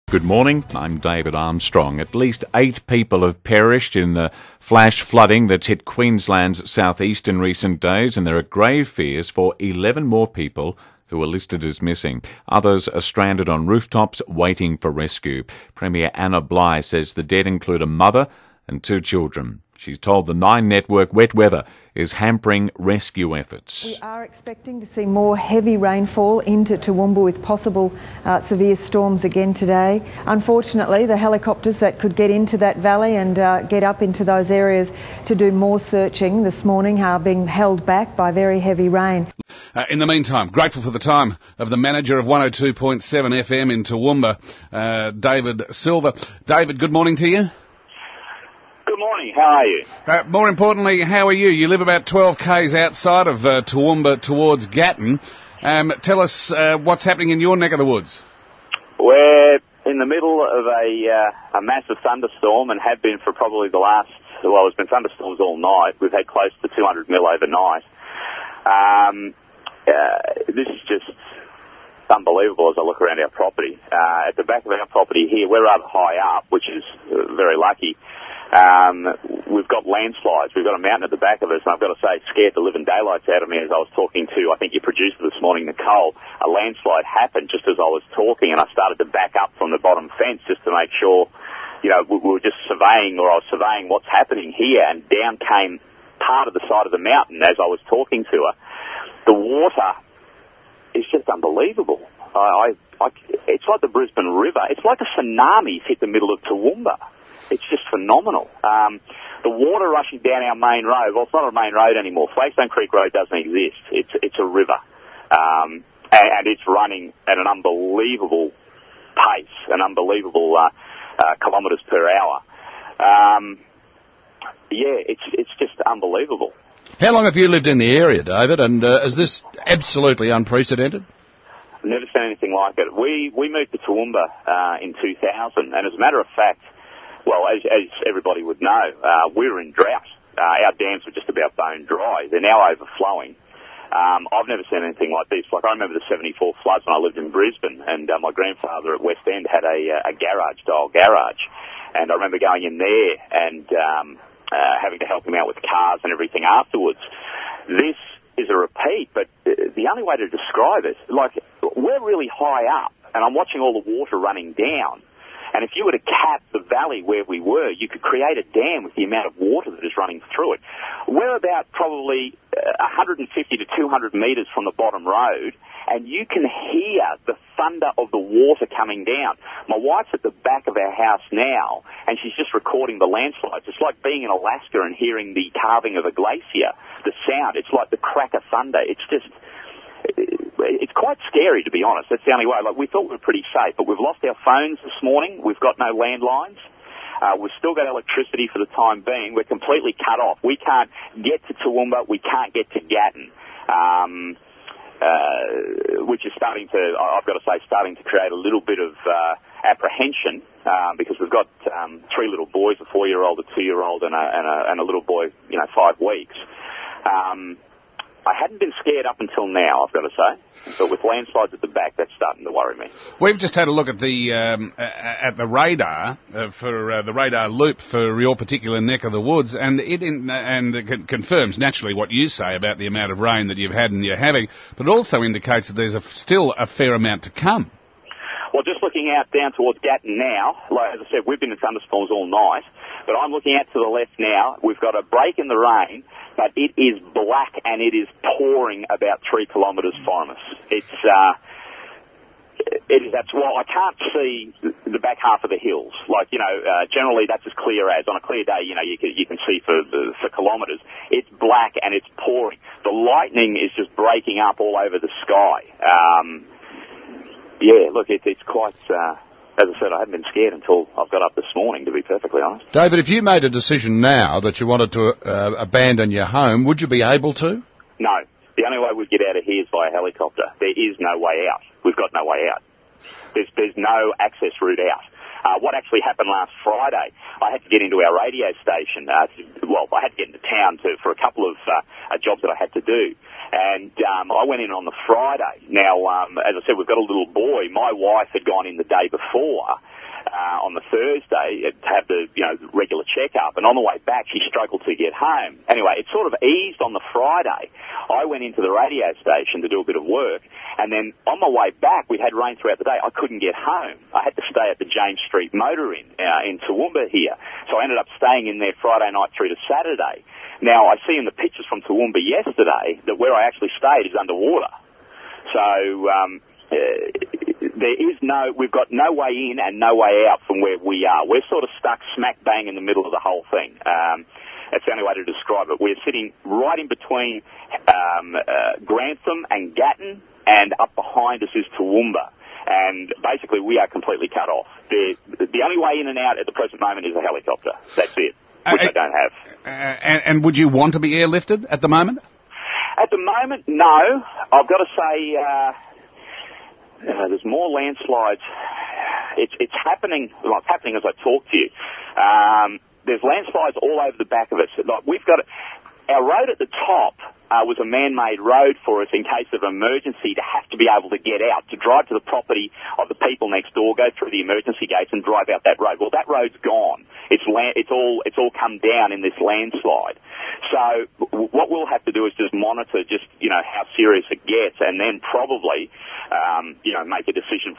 Good morning, I'm David Armstrong. At least 8 people have perished in the flash flooding that's hit Queensland's southeast in recent days, and there are grave fears for 11 more people who are listed as missing. Others are stranded on rooftops waiting for rescue. Premier Anna Bligh says the dead include a mother and 2 children. She's told the Nine Network wet weather is hampering rescue efforts. We are expecting to see more heavy rainfall into Toowoomba with possible severe storms again today. Unfortunately, the helicopters that could get into that valley and get up into those areas to do more searching this morning are being held back by very heavy rain. In the meantime, grateful for the time of the manager of 102.7 FM in Toowoomba, David Silver. David, good morning to you. Good morning, how are you? More importantly, how are you? You live about 12 k's outside of Toowoomba towards Gatton. Tell us what's happening in your neck of the woods. We're in the middle of a massive thunderstorm and have been for probably the last, well, it's been thunderstorms all night. We've had close to 200 mil overnight. This is just unbelievable as I look around our property. At the back of our property here, we're rather high up, which is very lucky. We've got landslides. We've got a mountain at the back of us, and I've got to say, it scared the living daylights out of me as I was talking to, I think, your producer this morning, Nicole. A landslide happened just as I was talking, and I started to back up from the bottom fence just to make sure, you know, we were just surveying, or I was surveying what's happening here, and down came part of the side of the mountain as I was talking to her. The water is just unbelievable. It's like the Brisbane River. It's like a tsunami's hit the middle of Toowoomba. It's just phenomenal. The water rushing down our main road, well, it's not a main road anymore. Flagstone Creek Road doesn't exist. It's a river. And it's running at an unbelievable pace, an unbelievable kilometres per hour. It's just unbelievable. How long have you lived in the area, David, and is this absolutely unprecedented? I've never seen anything like it. We moved to Toowoomba in 2000, and as a matter of fact, well, as everybody would know, we were in drought. Our dams were just about bone dry. They're now overflowing. I've never seen anything like this. Like, I remember the 74 floods when I lived in Brisbane, and my grandfather at West End had a garage-style garage. And I remember going in there and having to help him out with cars and everything afterwards. This is a repeat, but the only way to describe it, like, we're really high up, and I'm watching all the water running down. And if you were to cap the valley where we were, you could create a dam with the amount of water that is running through it. We're about probably 150 to 200 metres from the bottom road, and you can hear the thunder of the water coming down. My wife's at the back of our house now, and she's just recording the landslides. It's like being in Alaska and hearing the carving of a glacier. The sound, it's like the crack of thunder. It's quite scary, to be honest. That's the only way. Like, we thought we were pretty safe, but we've lost our phones this morning. We've got no landlines. We've still got electricity for the time being. We're completely cut off. We can't get to Toowoomba. We can't get to Gatton, which is starting to, I've got to say, starting to create a little bit of apprehension because we've got 3 little boys, a 4-year-old, a 2-year-old, and a little boy, 5 weeks. I hadn't been scared up until now, I've got to say, but with landslides at the back, that's starting to worry me. We've just had a look at the radar for the radar loop for your particular neck of the woods, and it confirms naturally what you say about the amount of rain that you've had and you're having, but it also indicates that there's still a fair amount to come. Well, just looking out down towards Gatton now, like as I said, we've been in thunderstorms all night, but I'm looking out to the left now. We've got a break in the rain, but it is black and it is pouring about 3 kilometres from us. It is well, I can't see the back half of the hills. Like, generally that's as clear as on a clear day. You can see for kilometres. It's black and it's pouring. The lightning is just breaking up all over the sky. Look, it's quite. As I said, I hadn't been scared until I've got up this morning, to be perfectly honest. David, if you made a decision now that you wanted to abandon your home, would you be able to? No. The only way we'd get out of here is via helicopter. There is no way out. We've got no way out. There's no access route out. What actually happened last Friday, I had to get into our radio station. I had to get into town for a couple of jobs that I had to do. And I went in on the Friday. Now, as I said, we've got a little boy. My wife had gone in the day before, on the Thursday to have the regular checkup, and on the way back she struggled to get home. Anyway, it sort of eased on the Friday. I went into the radio station to do a bit of work, and then on my way back we'd had rain throughout the day. I couldn't get home. I had to stay at the James Street Motor Inn in Toowoomba here, so I ended up staying in there Friday night through to Saturday. Now I see in the pictures from Toowoomba yesterday that where I actually stayed is underwater. So we've got no way in and no way out from where we are. We're sort of stuck smack bang in the middle of the whole thing. That's the only way to describe it. We're sitting right in between Grantham and Gatton, and up behind us is Toowoomba. And basically we are completely cut off. The only way in and out at the present moment is a helicopter. That's it, which I don't have. And would you want to be airlifted at the moment? At the moment, no. I've got to say, there's more landslides. It's happening. Well, it's happening as I talk to you. There's landslides all over the back of us. Like our road at the top was a man-made road for us in case of emergency to have to be able to get out, to drive to the property of the people next door, go through the emergency gates and drive out that road. Well, that road's gone. It's all come down in this landslide. So what we'll have to do is just monitor how serious it gets, and then probably, make a decision